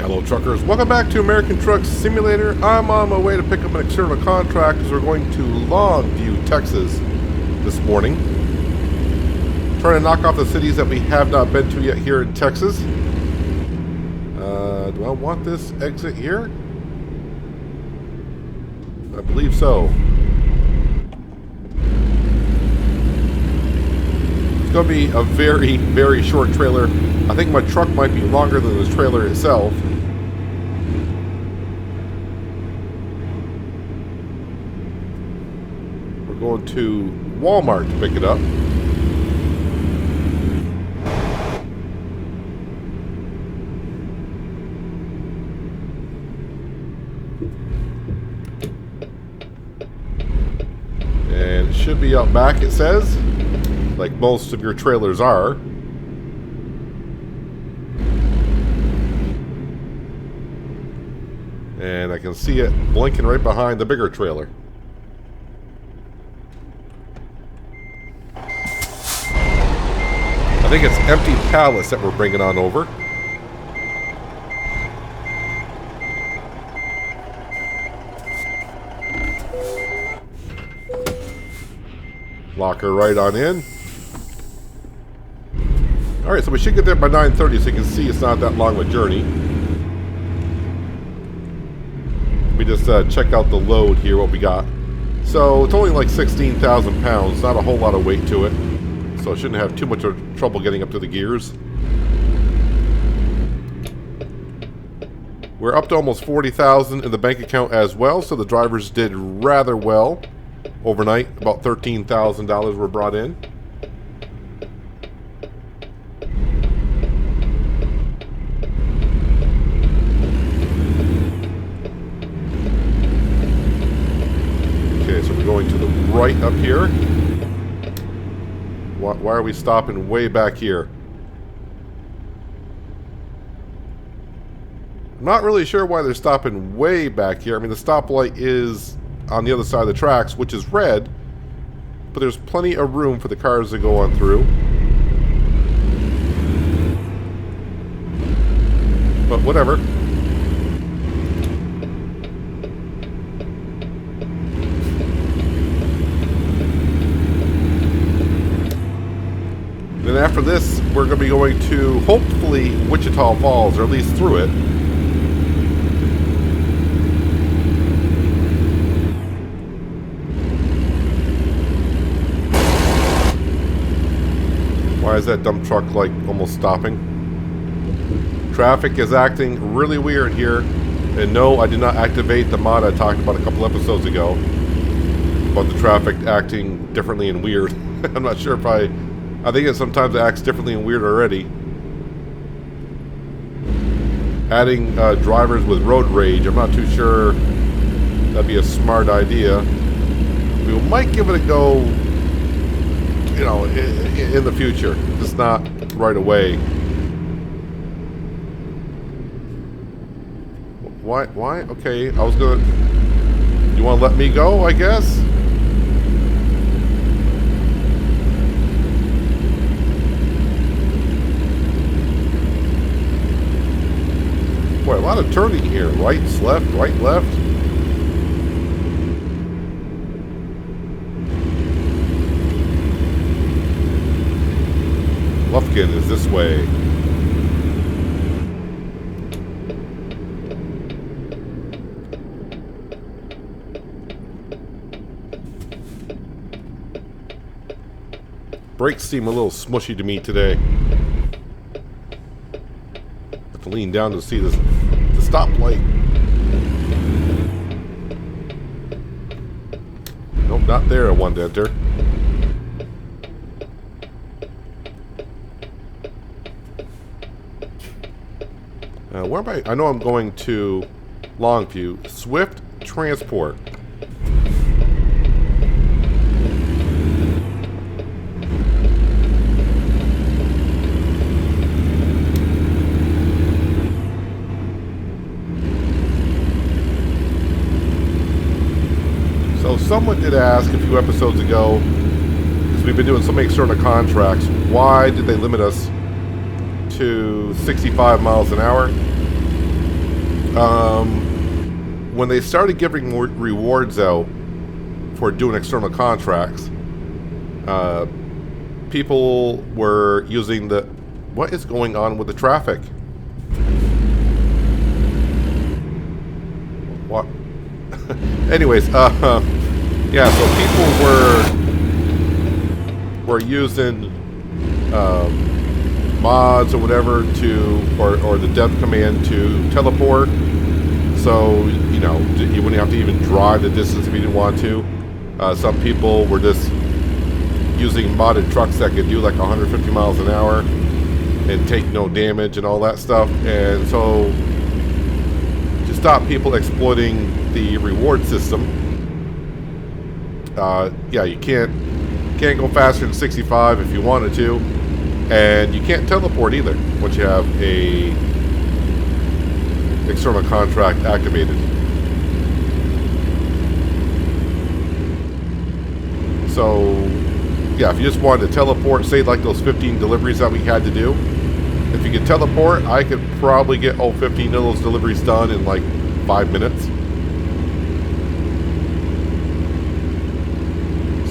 Hello truckers, welcome back to American Truck Simulator. I'm on my way to pick up an external contract as we're going to Longview, Texas this morning. Trying to knock off the cities that we have not been to yet here in Texas. Do I want this exit here? I believe so. It's going to be a very, very short trailer. I think my truck might be longer than the trailer itself. We're going to Walmart to pick it up. And it should be out back, it says, like most of your trailers are. And I can see it blinking right behind the bigger trailer. I think it's empty pallets that we're bringing on over. Lock her right on in. Alright, so we should get there by 9:30 so you can see it's not that long of a journey. Let me just check out the load here, what we got. So it's only like 16,000 pounds, not a whole lot of weight to it. So it shouldn't have too much of trouble getting up to the gears. We're up to almost 40,000 in the bank account as well, so the drivers did rather well. Overnight, about $13,000 were brought in. Okay, so we're going to the right up here. Why are we stopping way back here? I'm not really sure why they're stopping way back here. I mean, the stoplight is on the other side of the tracks, which is red, but there's plenty of room for the cars to go on through. But whatever. Then after this, we're going to be going to, hopefully, Wichita Falls, or at least through it. Why is that dump truck, like, almost stopping? Traffic is acting really weird here. And no, I did not activate the mod I talked about a couple episodes ago about the traffic acting differently and weird. I'm not sure if I think it sometimes acts differently and weird already. Adding drivers with road rage, I'm not too sure that'd be a smart idea. We might give it a go, you know, in the future, just not right away. Why? Okay, I was gonna... You want to let me go, I guess? Boy, a lot of turning here. Right, left, right, left. Lufkin is this way. Brakes seem a little smushy to me today. Have to lean down to see the stoplight. Nope, not there. I wanted to enter. Where am I? I know I'm going to Longview. Swift Transport. So someone did ask a few episodes ago, because we've been doing so many external contracts, why did they limit us to 65 miles an hour? When they started giving rewards out for doing external contracts, people were using the... What is going on with the traffic? What? Anyways, yeah, so people were using mods or whatever or the dev command to teleport. So, you know, you wouldn't have to even drive the distance if you didn't want to. Some people were just using modded trucks that could do like 150 miles an hour and take no damage and all that stuff. And so, to stop people exploiting the reward system, yeah, you can't go faster than 65 if you wanted to, and you can't teleport either once you have a external contract activated. So, yeah, if you just wanted to teleport, say like those 15 deliveries that we had to do, if you could teleport, I could probably get all 15 of those deliveries done in like 5 minutes.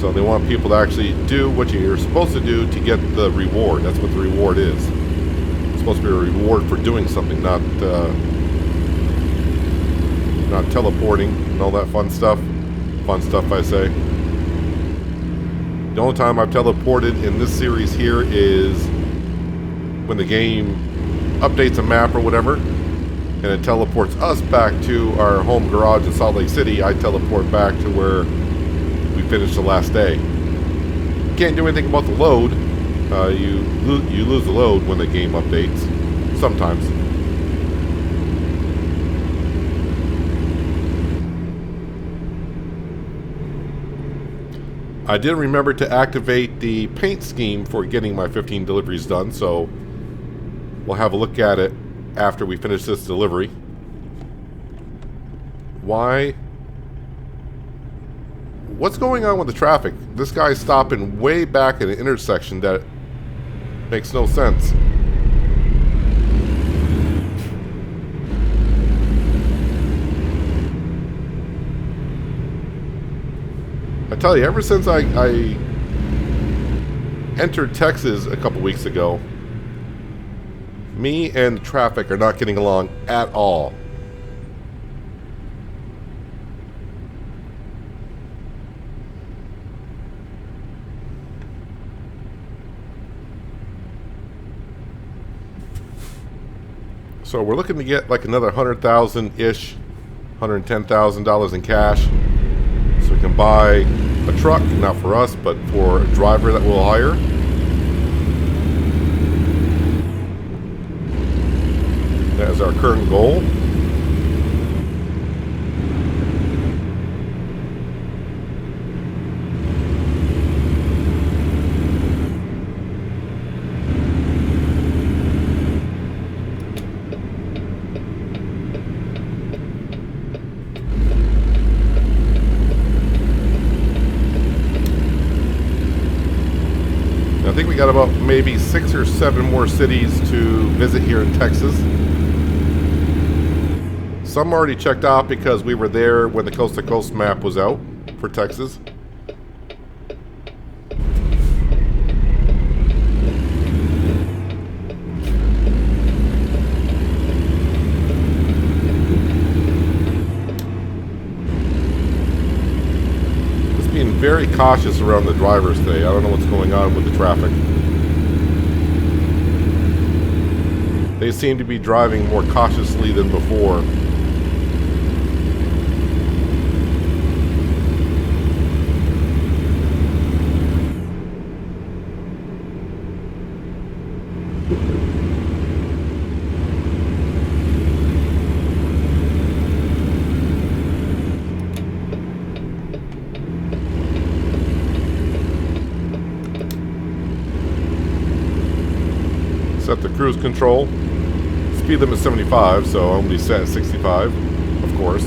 So they want people to actually do what you're supposed to do to get the reward. That's what the reward is. It's supposed to be a reward for doing something, not teleporting and all that fun stuff. Fun stuff, I say. The only time I've teleported in this series here is when the game updates a map or whatever, and it teleports us back to our home garage in Salt Lake City. I teleport back to where we finished the last day. Can't do anything about the load. You lose the load when the game updates. Sometimes. I did remember to activate the paint scheme for getting my 15 deliveries done, so we'll have a look at it after we finish this delivery. Why? What's going on with the traffic? This guy's stopping way back at an intersection that makes no sense. I tell you, ever since I entered Texas a couple weeks ago, me and traffic are not getting along at all. So we're looking to get like another $100,000-ish, $110,000 in cash, so we can buy a truck, not for us, but for a driver that we'll hire. That is our current goal. I think we got about maybe 6 or 7 more cities to visit here in Texas. Some already checked out because we were there when the Coast to Coast map was out for Texas. Being very cautious around the drivers today. I don't know what's going on with the traffic. They seem to be driving more cautiously than before. Set the cruise control. Speed limit is 75, so I'm going to be set at 65, of course.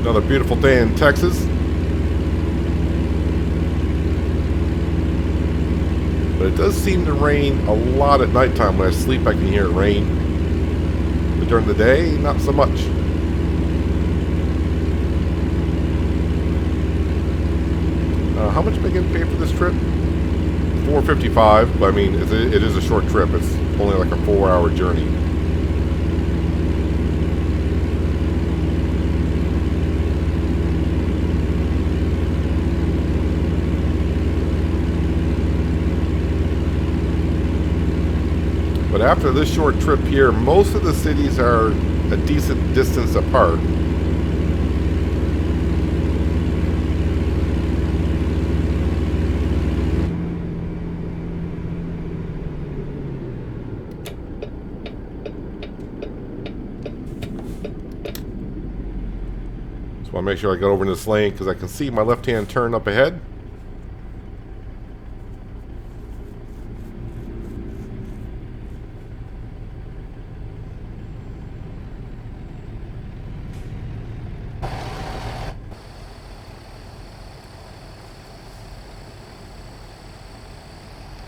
Another beautiful day in Texas. But it does seem to rain a lot at nighttime. When I sleep, I can hear it rain. But during the day, not so much. How much am I going to pay for this trip? $4.55, but I mean, it is a short trip. It's only like a 4-hour journey. But after this short trip here, most of the cities are a decent distance apart. Just want to make sure I get over in this lane because I can see my left-hand turn up ahead.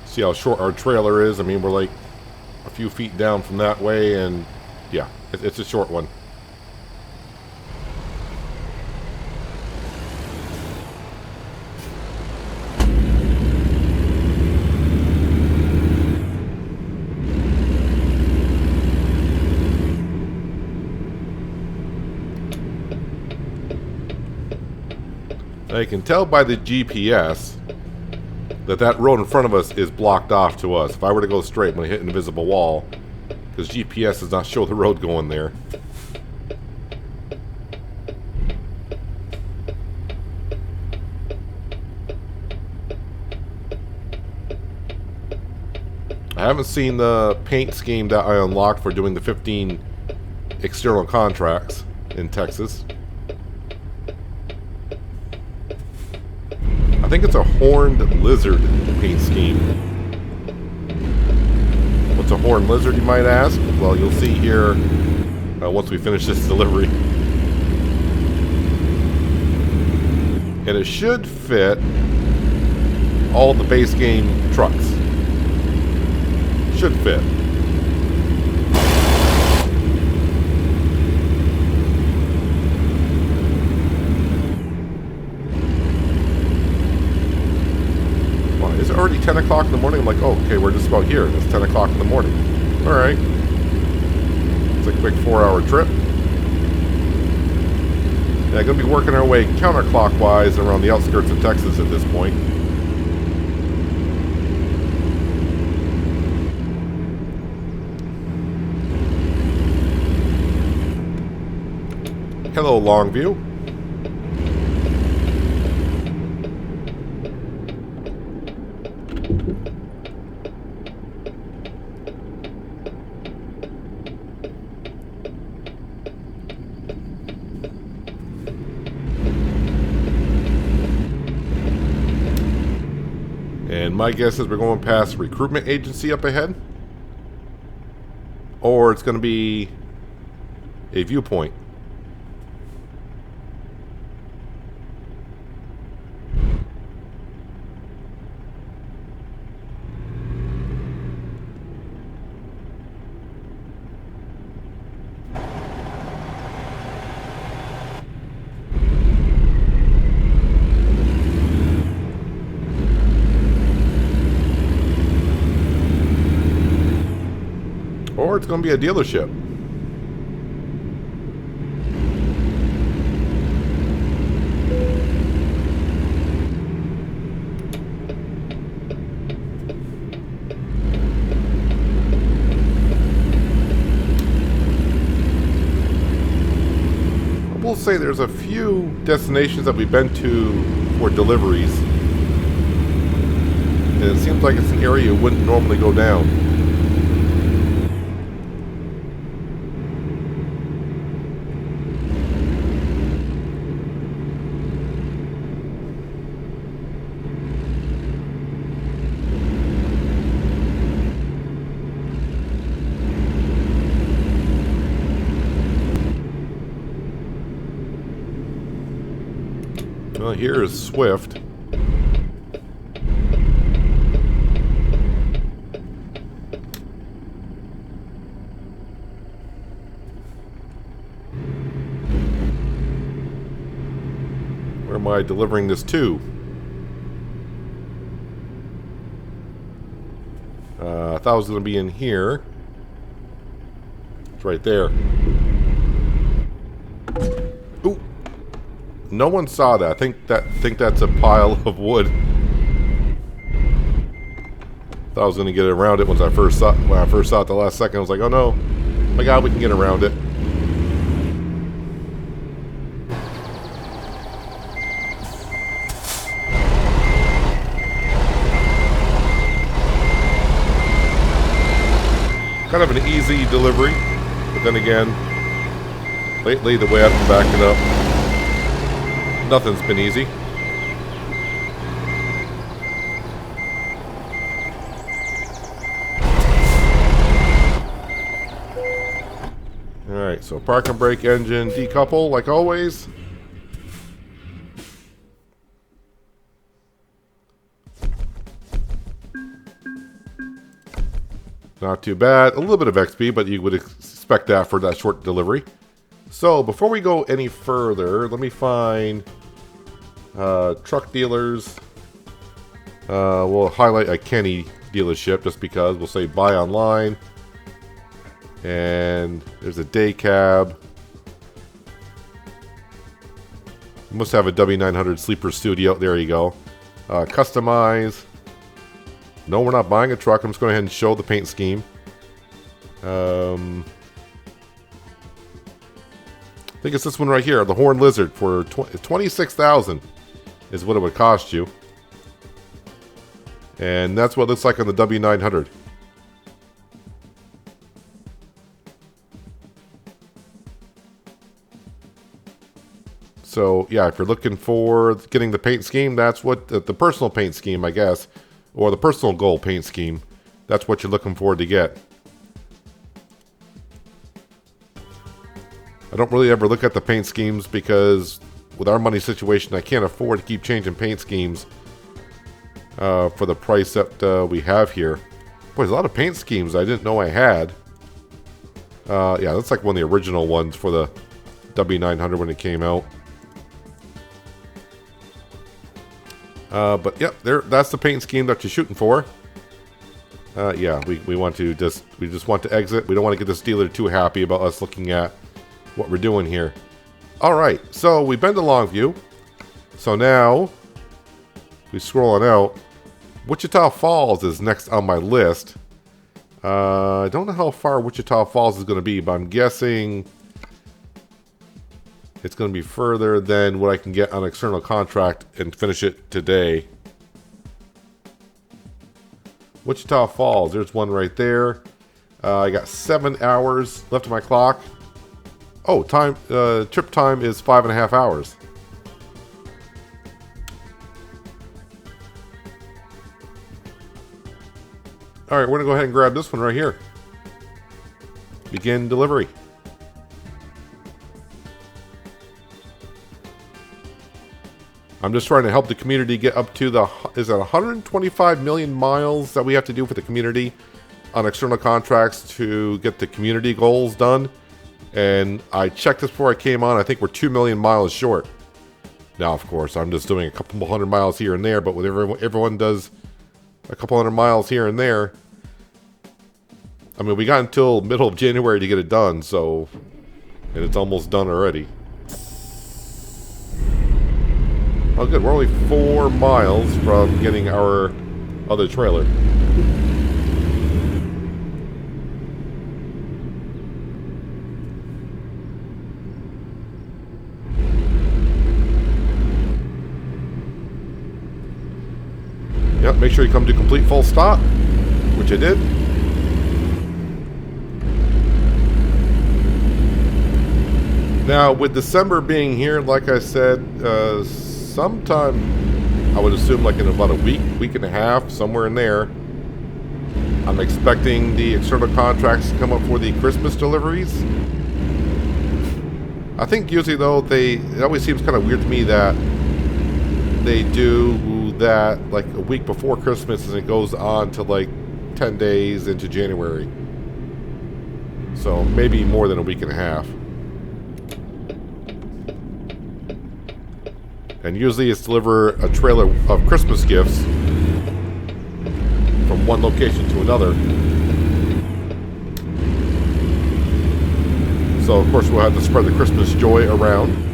See how short our trailer is. I mean, we're like a few feet down from that way, and yeah, it's a short one. Now you can tell by the GPS that road in front of us is blocked off to us. If I were to go straight, I'm going to hit an invisible wall because GPS does not show the road going there. I haven't seen the paint scheme that I unlocked for doing the 15 external contracts in Texas. I think it's a horned lizard paint scheme. What's a horned lizard, you might ask? Well, you'll see here once we finish this delivery. And it should fit all the base game trucks. Should fit. Is it already 10 o'clock in the morning? I'm like, oh, okay, we're just about here. It's 10 o'clock in the morning. All right. It's a quick 4-hour trip. Yeah, going to be working our way counterclockwise around the outskirts of Texas at this point. Hello, Longview. And my guess is we're going past a recruitment agency up ahead. Or it's going to be a viewpoint. Or it's going to be a dealership. I will say there's a few destinations that we've been to for deliveries. And it seems like it's an area you wouldn't normally go down. Well, here is Swift. Where am I delivering this to? I thought it was going to be in here. It's right there. Ooh. No one saw that. I think that's a pile of wood. Thought I was going to get around it when I first saw it the last second. I was like, oh no. My God, we can get around it. Kind of an easy delivery, but then again, lately the way I've been backing up, nothing's been easy. Alright, so park and brake engine decouple like always. Not too bad. A little bit of XP, but you would expect that for that short delivery. So, before we go any further, let me find truck dealers. We'll highlight a Kenny dealership just because. We'll say buy online. And there's a day cab. Must have a W900 sleeper studio. There you go. Customize. No, we're not buying a truck. I'm just going to go ahead and show the paint scheme. I think it's this one right here, the Horned Lizard, for $26,000 is what it would cost you. And that's what it looks like on the W900. So, yeah, if you're looking for getting the paint scheme, that's what the personal paint scheme, I guess. Or the personal goal paint scheme. That's what you're looking for to get. I don't really ever look at the paint schemes because with our money situation, I can't afford to keep changing paint schemes for the price that we have here. Boy, there's a lot of paint schemes I didn't know I had. Yeah, that's like one of the original ones for the W900 when it came out. But yep, that's the paint scheme that you're shooting for. Yeah, we just want to exit. We don't want to get this dealer too happy about us looking at what we're doing here. All right, so we've been to Longview. So now we scroll on out. Wichita Falls is next on my list. I don't know how far Wichita Falls is going to be, but I'm guessing it's going to be further than what I can get on an external contract and finish it today. Wichita Falls, there's one right there. I got 7 hours left on my clock. Oh, trip time is 5.5 hours. All right, we're going to go ahead and grab this one right here. Begin delivery. I'm just trying to help the community get up to is it 125 million miles that we have to do for the community on external contracts to get the community goals done. And I checked this before I came on. I think we're 2 million miles short. Now, of course, I'm just doing a couple 100 miles here and there, but with everyone does a couple 100 miles here and there. I mean, we got until middle of January to get it done, so, and it's almost done already. Oh, good. We're only 4 miles from getting our other trailer. Yep, make sure you come to complete full stop, which I did. Now, with December being here, like I said, sometime, I would assume like in about a week and a half, somewhere in there, I'm expecting the external contracts to come up for the Christmas deliveries. I think usually though, it always seems kind of weird to me that they do that like a week before Christmas and it goes on to like 10 days into January. So maybe more than a week and a half. And usually it's deliver a trailer of Christmas gifts from one location to another. So of course we'll have to spread the Christmas joy around.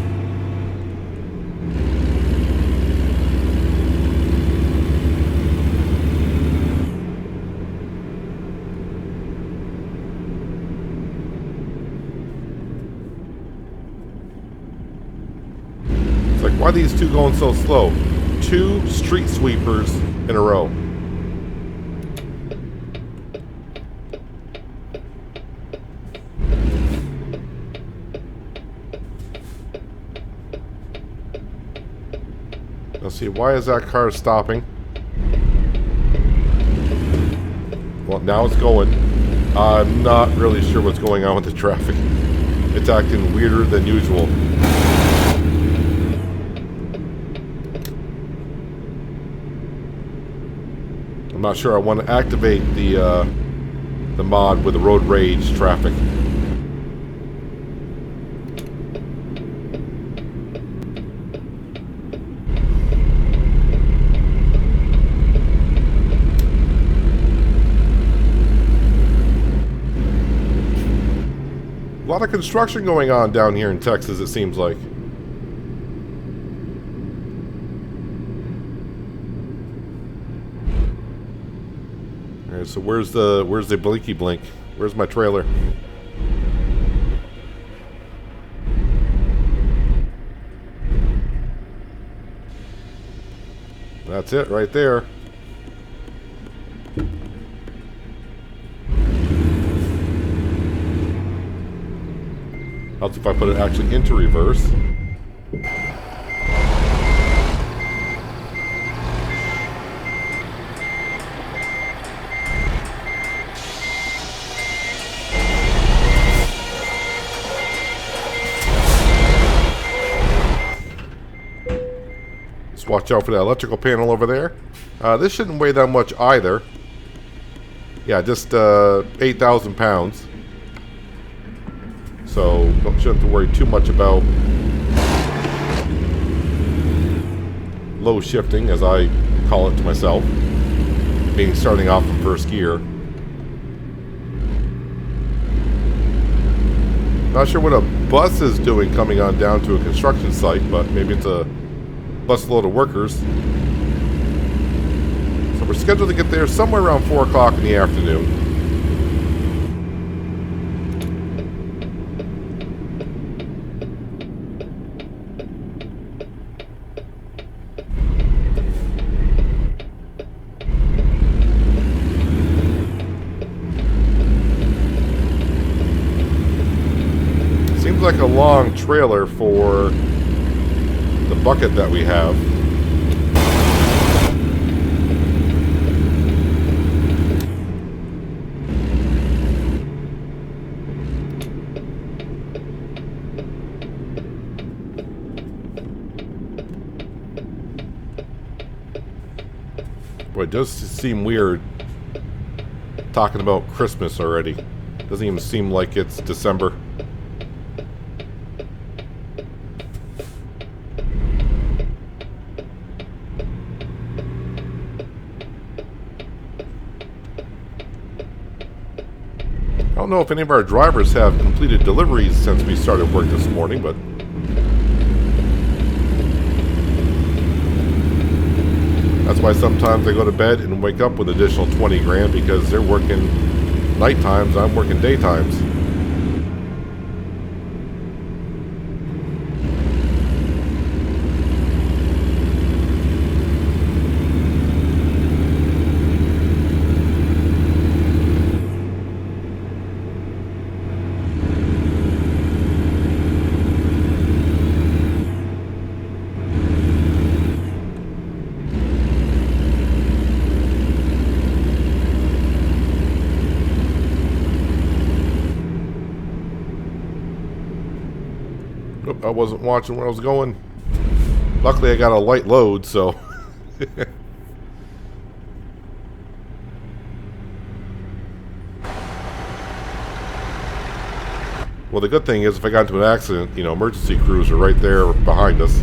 It's like, why are these two going so slow? 2 street sweepers in a row. Let's see, why is that car stopping? Well, now it's going. I'm not really sure what's going on with the traffic. It's acting weirder than usual. I'm not sure I want to activate the mod with the road rage traffic. A lot of construction going on down here in Texas, it seems like. Alright, so where's the blinky blink? Where's my trailer? That's it right there. Helps if I put it actually into reverse. Just watch out for that electrical panel over there. This shouldn't weigh that much either. Yeah, just 8,000 pounds. So shouldn't have to worry too much about low shifting, as I call it to myself, meaning starting off in first gear. Not sure what a bus is doing coming on down to a construction site, but maybe it's a busload of workers. So we're scheduled to get there somewhere around 4 o'clock in the afternoon. Like a long trailer for the bucket that we have. Boy, it does seem weird talking about Christmas already. Doesn't even seem like it's December. I don't know if any of our drivers have completed deliveries since we started work this morning, but that's why sometimes I go to bed and wake up with additional 20 grand, because they're working night times, I'm working day times. I wasn't watching where I was going. Luckily I got a light load, so well, the good thing is if I got into an accident, you know, emergency crews are right there behind us.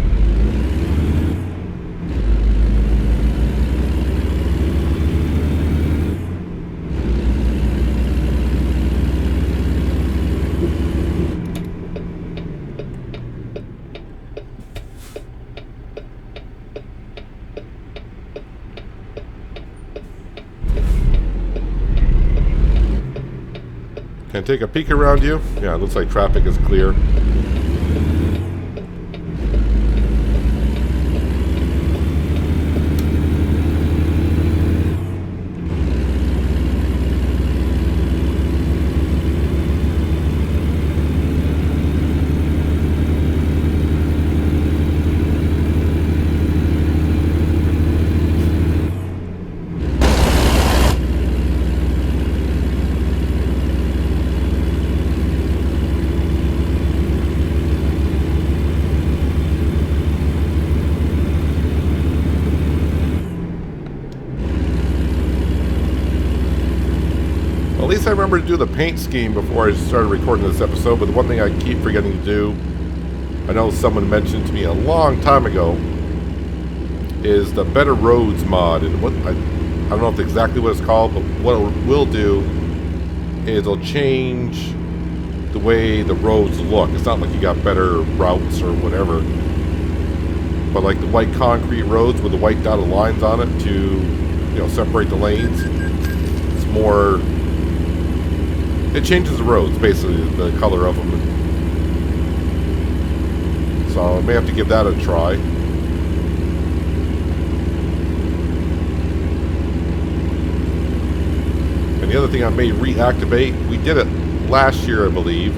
And take a peek around you. Yeah, it looks like traffic is clear. At least I remember to do the paint scheme before I started recording this episode, but the one thing I keep forgetting to do, I know someone mentioned to me a long time ago, is the Better Roads mod. And what I don't know if exactly what it's called, but what it will do is it'll change the way the roads look. It's not like you got better routes or whatever, but like the white concrete roads with the white dotted lines on it to, you know, separate the lanes. It's more... It changes the roads, basically, the color of them. So I may have to give that a try. And the other thing I may reactivate, we did it last year, I believe,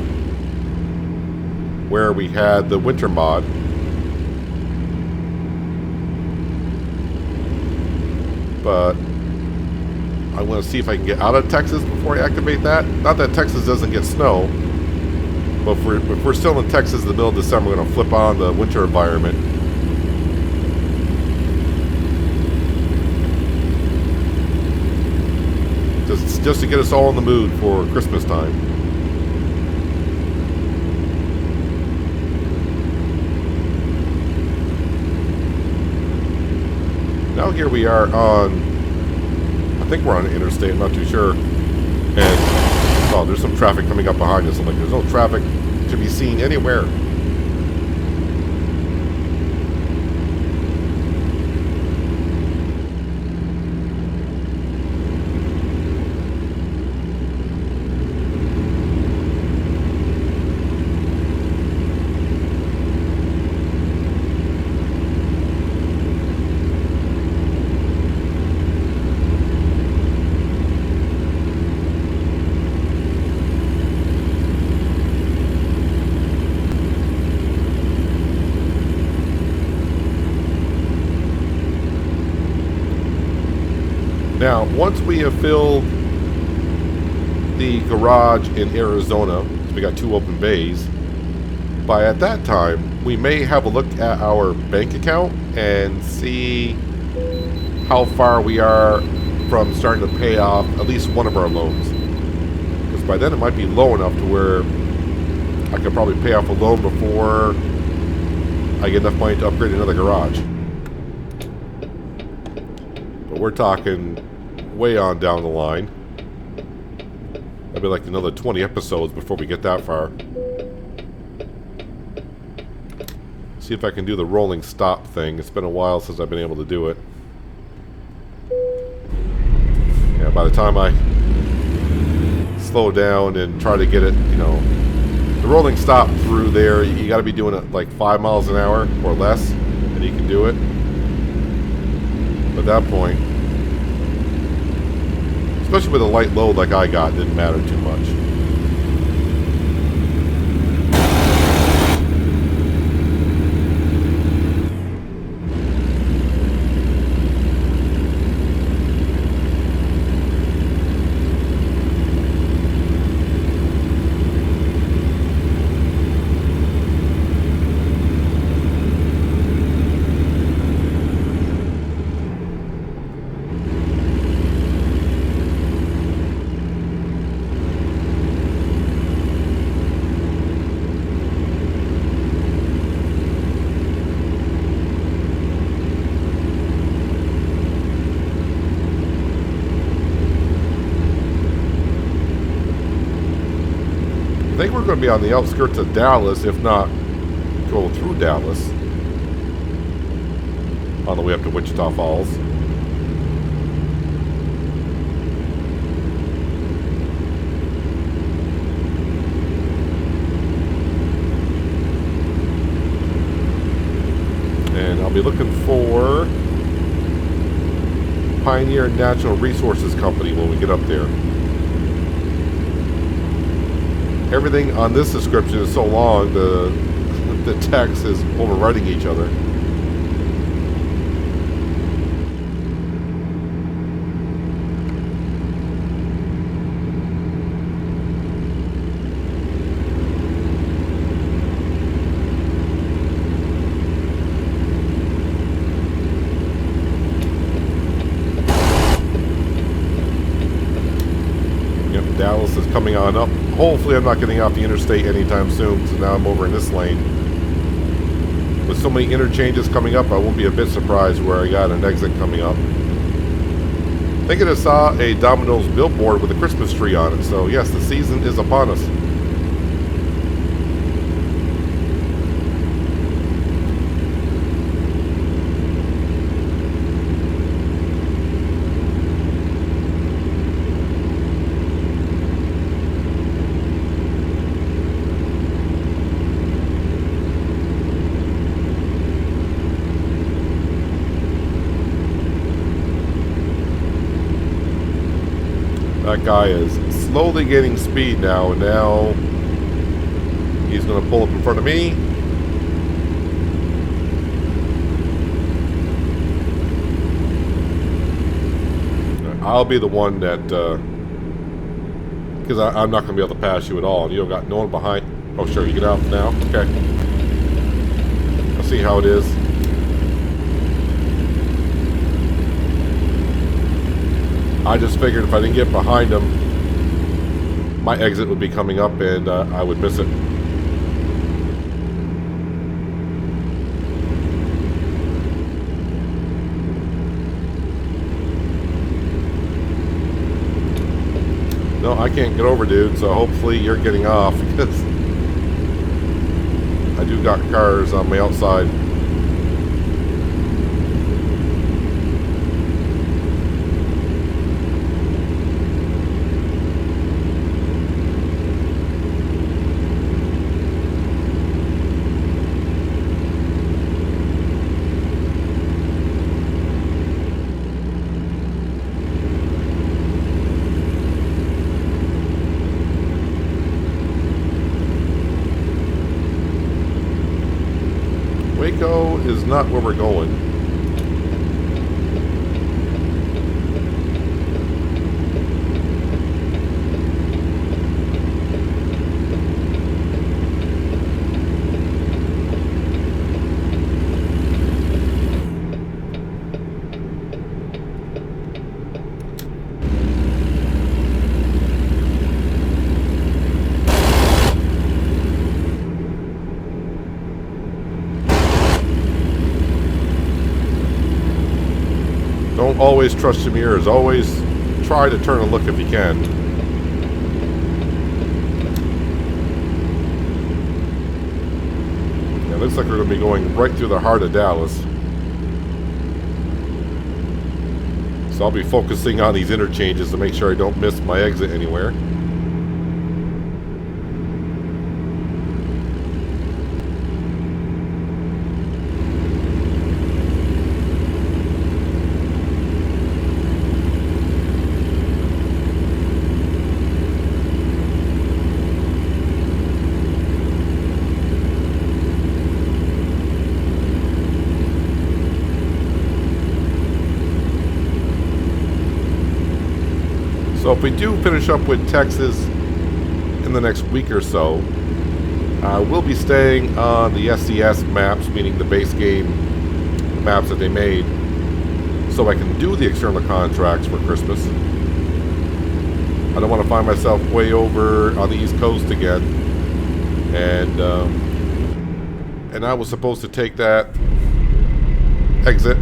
where we had the winter mod. But I want to see if I can get out of Texas before I activate that. Not that Texas doesn't get snow, but if we're still in Texas in the middle of December, we're going to flip on the winter environment. Just to get us all in the mood for Christmas time. Now here we are on... I think we're on an interstate, I'm not too sure. And, oh, there's some traffic coming up behind us. I'm like, there's no traffic to be seen anywhere. Now, once we have filled the garage in Arizona, we got 2 open bays, by at that time, we may have a look at our bank account and see how far we are from starting to pay off at least one of our loans. Because by then it might be low enough to where I could probably pay off a loan before I get enough money to upgrade another garage. But we're talking way on down the line. That'd be like another 20 episodes before we get that far. See if I can do the rolling stop thing. It's been a while since I've been able to do it. Yeah, by the time I slow down and try to get it, you know, the rolling stop through there, you got to be doing it like 5 miles an hour or less, and you can do it. But at that point, especially with a light load like I got, it didn't matter too much. I think we're going to be on the outskirts of Dallas, if not go through Dallas on the way up to Wichita Falls. I'll be looking for Pioneer Natural Resources Company when we get up there. Everything on this description is so long, the text is overwriting each other. Dallas is coming on up. Hopefully I'm not getting off the interstate anytime soon, so now I'm over in this lane. With so many interchanges coming up, I won't be a bit surprised where I got an exit coming up. I think I just saw a Domino's billboard with a Christmas tree on it, so yes, the season is upon us. That guy is slowly gaining speed now, and now he's going to pull up in front of me. I'll be the one that, because I'm not going to be able to pass you at all, and you've got no one behind. Oh, sure, you get out now? Okay. I'll see how it is. I just figured if I didn't get behind him, my exit would be coming up and I would miss it. No, I can't get over, dude, so hopefully you're getting off because I do got cars on my outside. Waco is not where we're going. Don't always trust your mirrors. Always try to turn and look if you can. Yeah, looks like we're going to be going right through the heart of Dallas. So I'll be focusing on these interchanges to make sure I don't miss my exit anywhere. So if we do finish up with Texas in the next week or so, we'll be staying on the SCS maps, meaning the base game maps that they made, so I can do the external contracts for Christmas. I don't want to find myself way over on the East Coast again. And I was supposed to take that exit.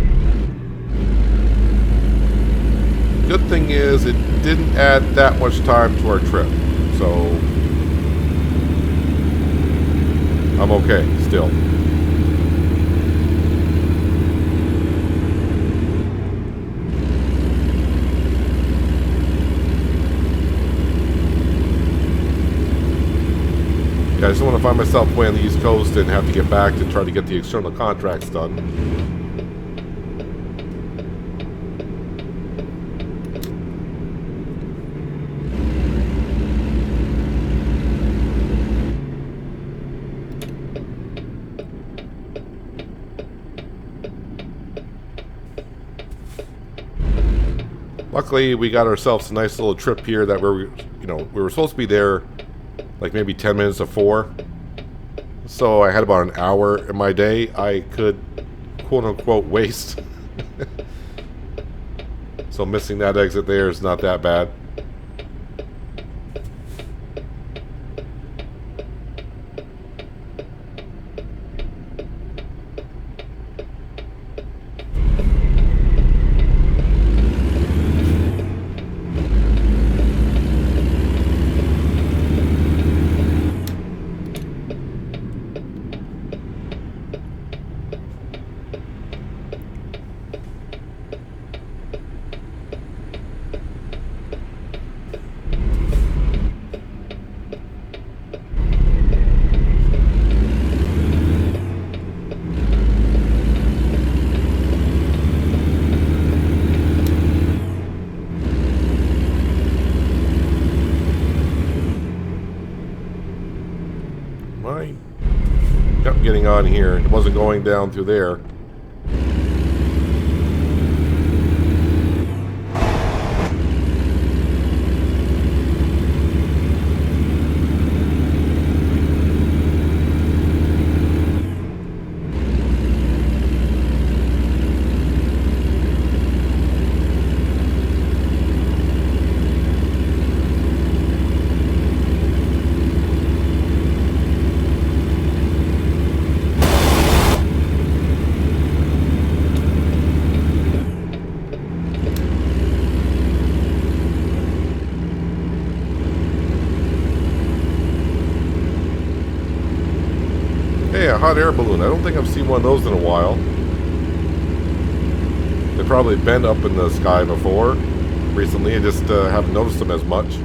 Good thing is it didn't add that much time to our trip, so I'm okay still. Yeah, I just don't want to find myself way on the East Coast and have to get back to try to get the external contracts done. Luckily, we got ourselves a nice little trip here that we were supposed to be there like maybe 10 minutes to 4. So I had about an hour in my day I could quote-unquote waste. So missing that exit there is not that bad. Kept getting on here. It wasn't going down through there. Hey, a hot air balloon. I don't think I've seen one of those in a while. They've probably been up in the sky before recently. I just haven't noticed them as much.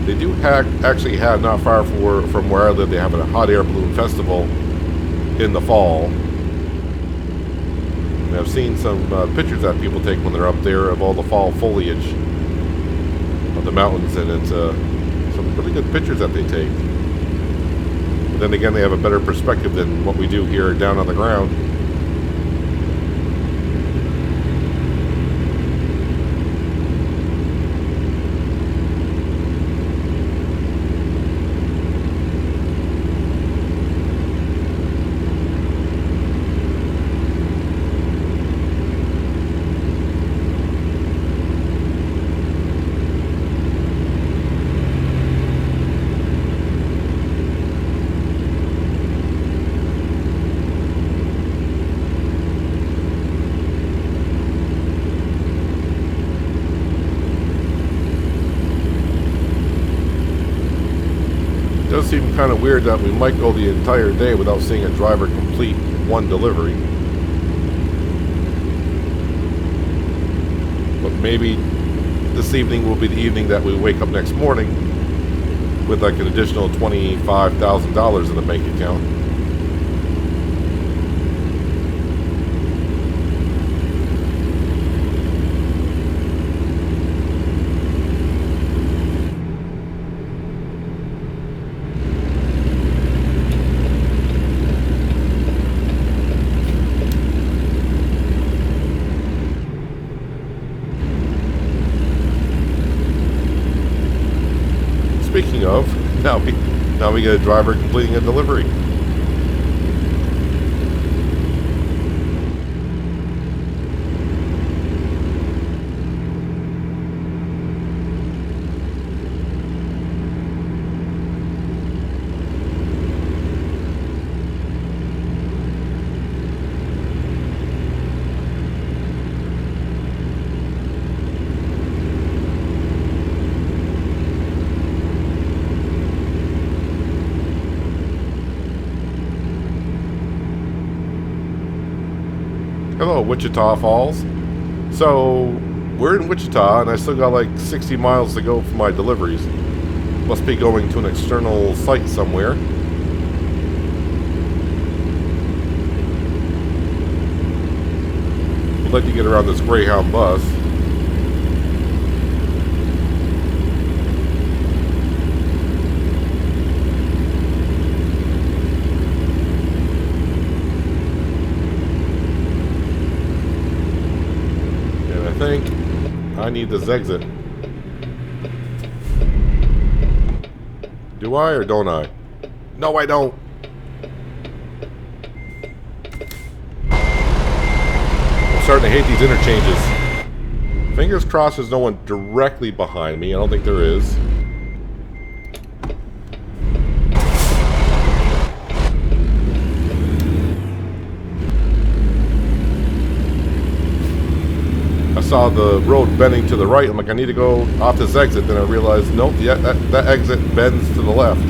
They do actually have, not far from where I live, they have a hot air balloon festival in the fall. And I've seen some pictures that people take when they're up there of all the fall foliage of the mountains, and it's some really good pictures that they take. But then again, they have a better perspective than what we do here down on the ground. It does seem kind of weird that we might go the entire day without seeing a driver complete one delivery. But maybe this evening will be the evening that we wake up next morning with like an additional $25,000 in the bank account. Speaking of, now we get a driver completing a delivery. Hello, Wichita Falls. So, we're in Wichita, and I still got like 60 miles to go for my deliveries. Must be going to an external site somewhere. I'd like to get around this Greyhound bus. And I think I need this exit. Do I or don't I? No, I don't. I'm starting to hate these interchanges. Fingers crossed there's no one directly behind me. I don't think there is. I saw the road bending to the right. I'm like, I need to go off this exit. Then I realized, nope, yeah, that exit bends to the left.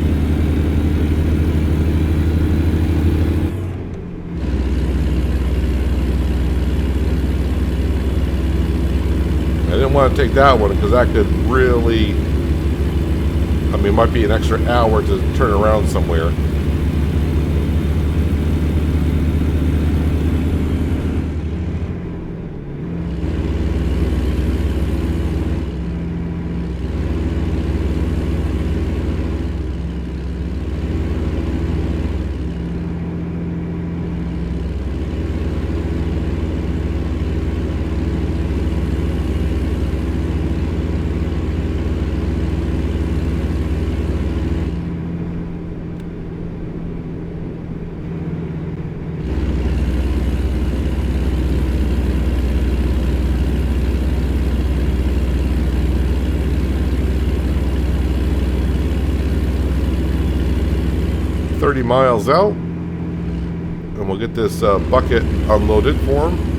I didn't want to take that one because that could really, I mean, it might be an extra hour to turn around somewhere. Miles out, and we'll get this bucket unloaded for him.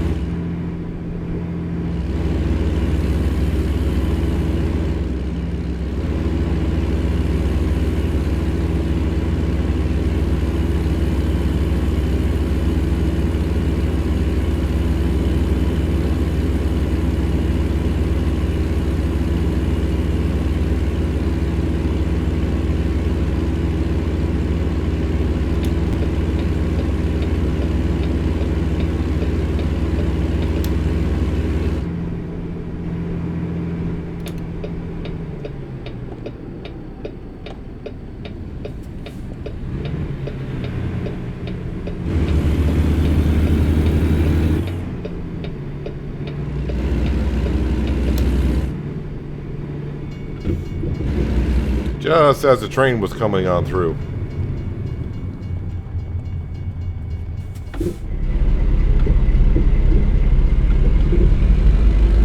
Just as the train was coming on through.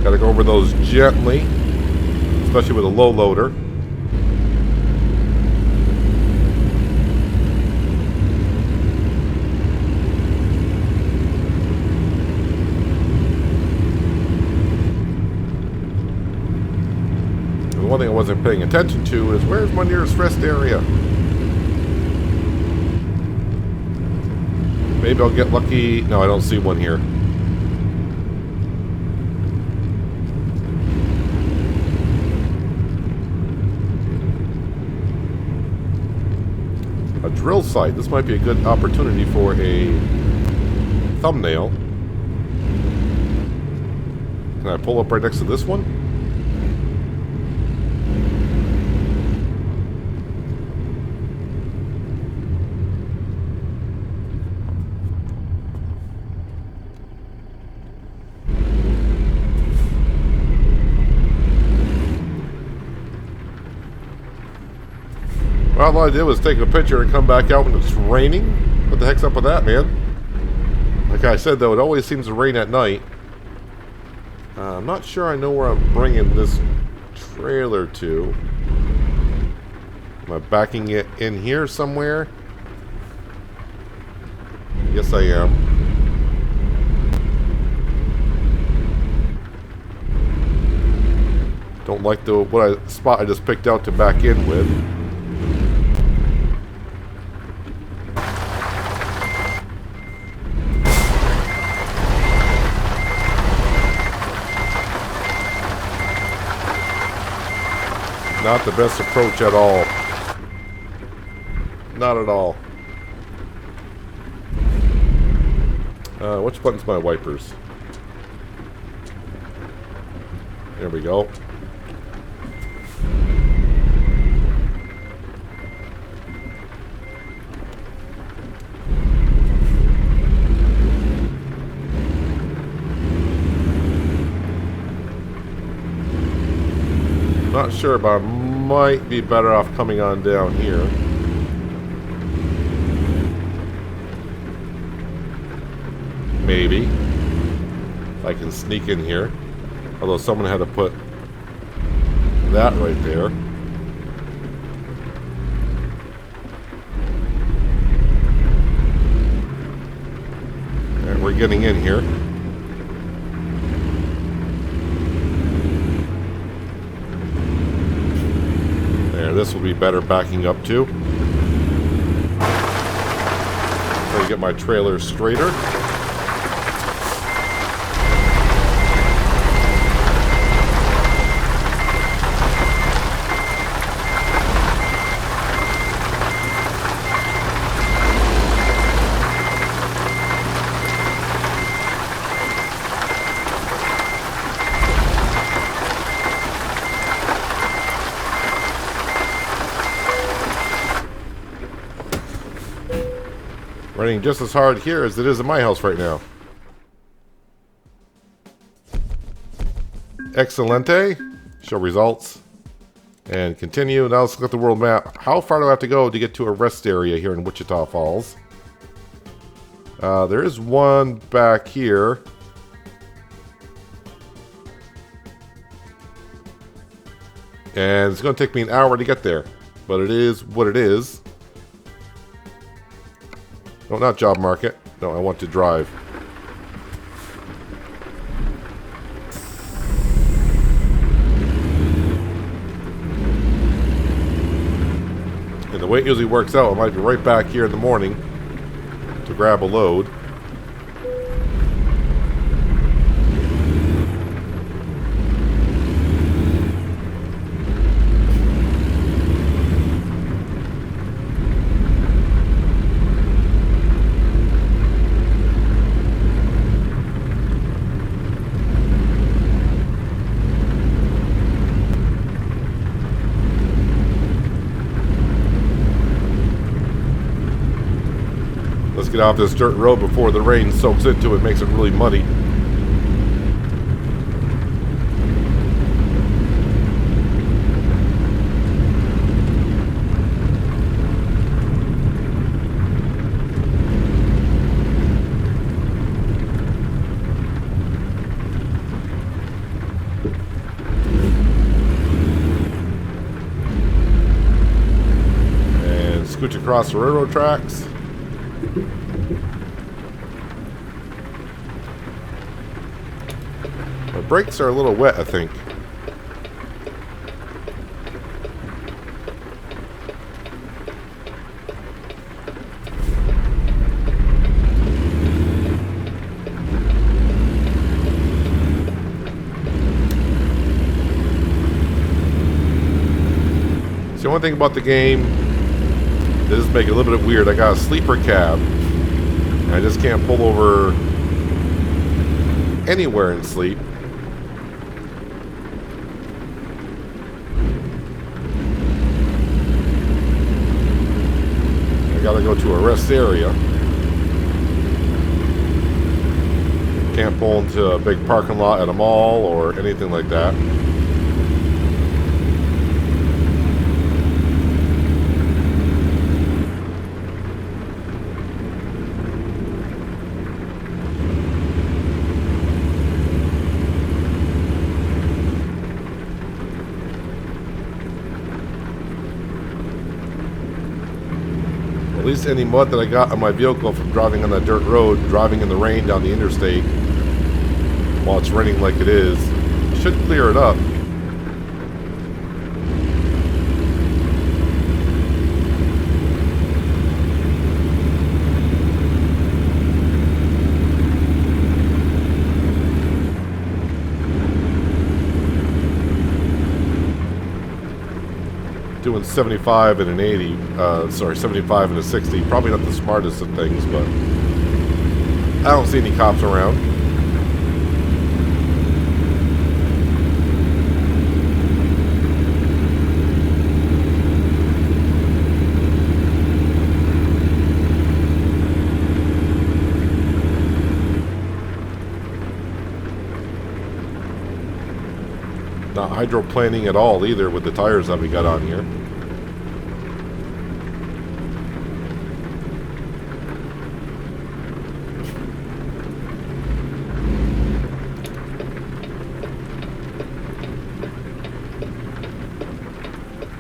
Gotta go over those gently, especially with a low loader. One thing I wasn't paying attention to is where's my nearest rest area? Maybe I'll get lucky. No, I don't see one here. A drill site. This might be a good opportunity for a thumbnail. Can I pull up right next to this one? All I did was take a picture and come back out when it's raining. What the heck's up with that, man? Like I said, though, it always seems to rain at night. I'm not sure I know where I'm bringing this trailer to. Am I backing it in here somewhere? Yes, I am. Don't like the spot I just picked out to back in with. Not the best approach at all. Not at all. Which button's my wipers? There we go. Not sure, but I might be better off coming on down here. Maybe. I can sneak in here. Although someone had to put that right there. And we're getting in here. This will be better backing up too. Try to get my trailer straighter. Running just as hard here as it is in my house right now. Excelente. Show results. And continue. Now let's look at the world map. How far do I have to go to get to a rest area here in Wichita Falls? There is one back here. And it's going to take me an hour to get there. But it is what it is. No, not job market. No, I want to drive. And the way it usually works out, I might be right back here in the morning to grab a load. Let's get off this dirt road before the rain soaks into it and makes it really muddy. And scooch across the railroad tracks. My brakes are a little wet, I think. So the one thing about the game, this make it a little bit weird. I got a sleeper cab. And I just can't pull over anywhere and sleep. I gotta go to a rest area. Can't pull into a big parking lot at a mall or anything like that. At least any mud that I got on my vehicle from driving on that dirt road, driving in the rain down the interstate while it's raining like it is, should clear it up. doing 75 and an 80, sorry, 75 and a 60. Probably not the smartest of things, but I don't see any cops around. Not hydroplaning at all either with the tires that we got on here.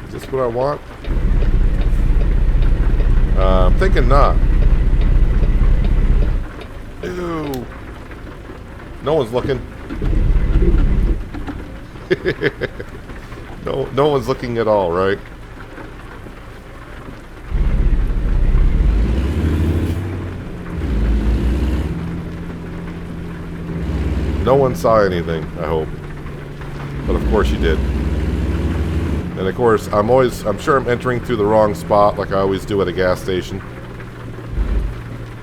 Is this what I want? I'm thinking not. Ew. No one's looking. No one's looking at all, right? No one saw anything, I hope. But of course you did. And of course, I'm sure I'm entering through the wrong spot like I always do at a gas station.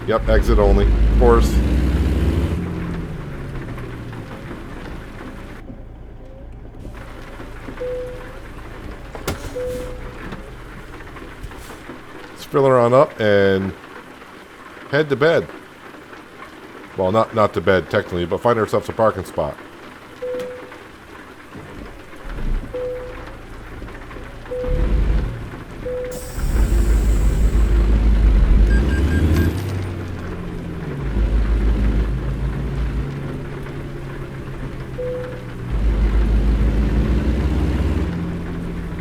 Yep, exit only, of course. Fill her on up and head to bed. Well, not to bed technically, but find ourselves a parking spot.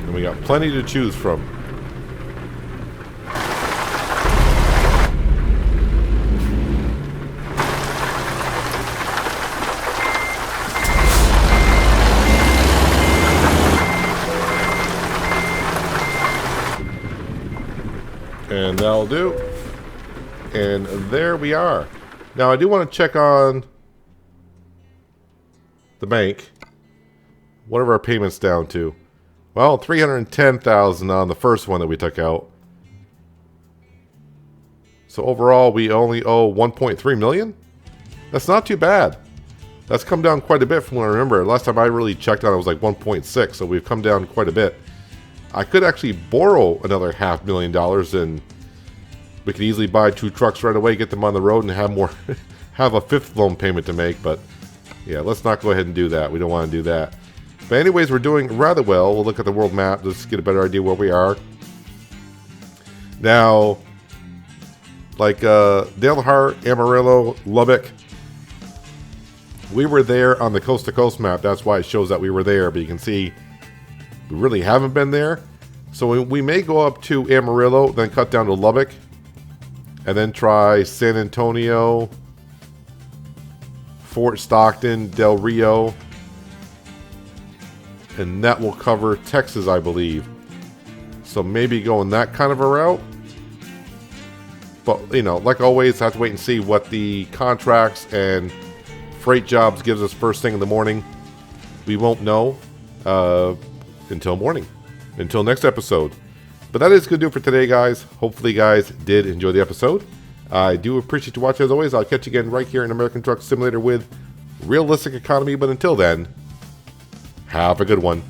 And we got plenty to choose from. And that'll do. And there we are. Now I do want to check on the bank. What are our payments down to? Well, $310,000 on the first one that we took out. So overall we only owe $1.3 million? That's not too bad. That's come down quite a bit from what I remember. Last time I really checked on it was like 1.6, so we've come down quite a bit. I could actually borrow another $500,000 and we could easily buy 2 trucks right away, get them on the road, and have more, have a 5th loan payment to make. But yeah, let's not go ahead and do that. We don't want to do that. But anyways, we're doing rather well. We'll look at the world map. Let's get a better idea where we are. Now, like Dale Hart, Amarillo, Lubbock, we were there on the coast-to-coast map. That's why it shows that we were there. But you can see we really haven't been there. So we may go up to Amarillo, then cut down to Lubbock, and then try San Antonio, Fort Stockton, Del Rio, and that will cover Texas, I believe. So maybe going that kind of a route. But, you know, like always, I have to wait and see what the contracts and freight jobs gives us first thing in the morning. We won't know until morning. Until next episode. But that is going to do it for today, guys. Hopefully, you guys did enjoy the episode. I do appreciate you watching as always. I'll catch you again right here in American Truck Simulator with Realistic Economy. But until then, have a good one.